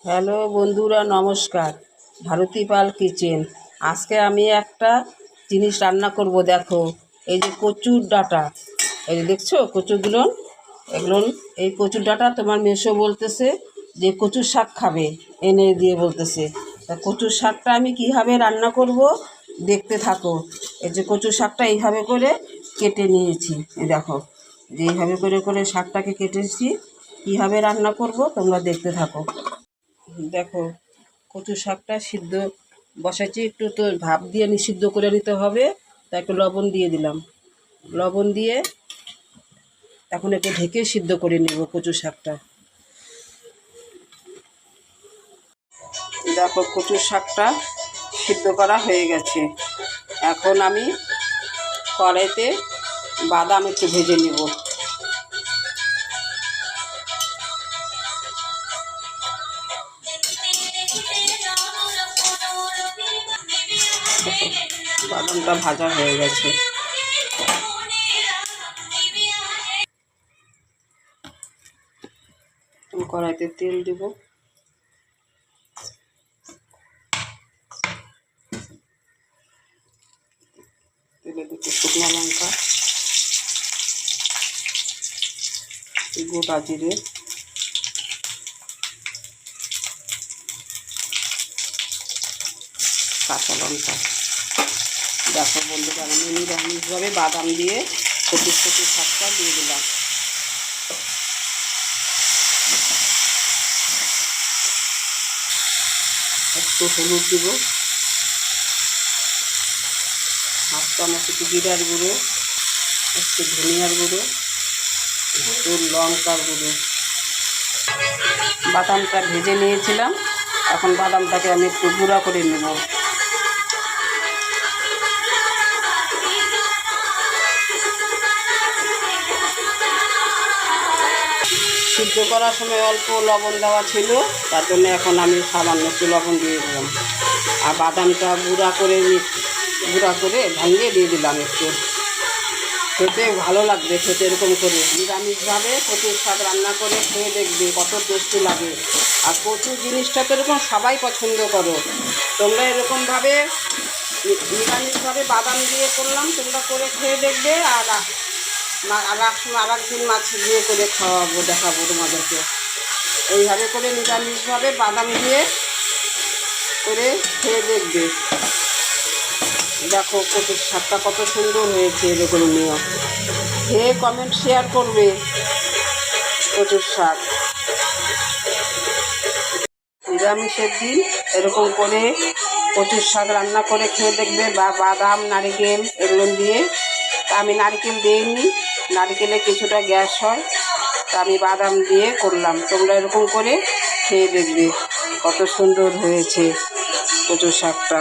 Hello বন্ধুরা, নমস্কার। ভারতী পাল kitchen. আজকে আমি একটা জিনিস রান্না করব। দেখো, এই যে কচুর ডাঁটা, এই যে দেখছো কচুগুলো, এগুলো এই কচুর ডাঁটা তোমার মেসো বলতেছে যে কচুর শাক খাবে, এনে দিয়ে বলতেছে। তা কচুর শাকটা আমি কীভাবে রান্না করব দেখতে থাকো। এই যে কচুর শাকটা এইভাবে করে কেটে নিয়েছি, এই দেখো যে এইভাবে করে করে শাকটাকে কেটেছি। কীভাবে রান্না করব তোমরা দেখতে থাকো। দেখো, কচু শাকটা সিদ্ধ বসাচ্ছি, একটু তো ভাপ দিয়ে সিদ্ধ করে নিতে হবে। তা একটু লবণ দিয়ে দিলাম, লবণ দিয়ে এখন একটু ঢেকে সিদ্ধ করে নেব কচু শাকটা। দেখো, কচু শাকটা সিদ্ধ করা হয়ে গেছে। এখন আমি কড়াইতে বাদাম একটু ভেজে নেব। বাদামটা ভাজা হয়ে গেছে। কড়াইতে তেল দেব, তেলে দুটো শুকনো লঙ্কা, গোটা জিরে, কাঁচা লঙ্কা। দেখো বন্ধুরা, আমি নিরামিষভাবে বাদাম দিয়ে কচুর শাকটা দিয়ে দিলাম। একটু হলুদ দিব, হাফ চামচ একটু জিরার গুঁড়ো, একটু ধনিয়ার গুঁড়ো, একটু লঙ্কার গুঁড়ো। বাদামটা ভেজে নিয়েছিলাম, এখন বাদামটাকে আমি একটু গুঁড়া করে নেব। সিদ্ধ করার সময় অল্প লবণ দেওয়া ছিল, তার জন্য এখন আমি সামান্য একটু লবণ দিয়ে দিলাম। আর বাদামটা গুঁড়া করে ভেঙে দিয়ে দিলাম একটু। খেতে ভালো লাগবে, খেতে এরকম করে নিরামিষভাবে কচুর শাক রান্না করে খেয়ে দেখবে কত টেস্টি লাগে। আর কচু জিনিসটা তো এরকম সবাই পছন্দ করো। তোমরা এরকমভাবে নিরামিষভাবে বাদাম দিয়ে করলাম, তোমরা করে খেয়ে দেখবে। আর একদিন মাছ দিয়ে করে খাওয়াবো, দেখাবো তোমাদেরকে। এইভাবে করে নিরামিষভাবে বাদাম দিয়ে করে খেয়ে দেখবে। দেখো কচুর শাকটা কত সুন্দর হয়েছে। এরকম নিয়ম খেয়ে কমেন্ট শেয়ার করবে। কচুর শাক নিরামিষের দিন এরকম করে কচুর শাক রান্না করে খেয়ে দেখবে। বা বাদাম, নারিকেল এগুলো দিয়ে। তা আমি নারিকেল দিইনি, নারিকেলে কিছুটা গ্যাস হয়, তা আমি বাদাম দিয়ে করলাম। তোমরা এরকম করে খেয়ে দেখবে কত সুন্দর হয়েছে কচুর শাকটা।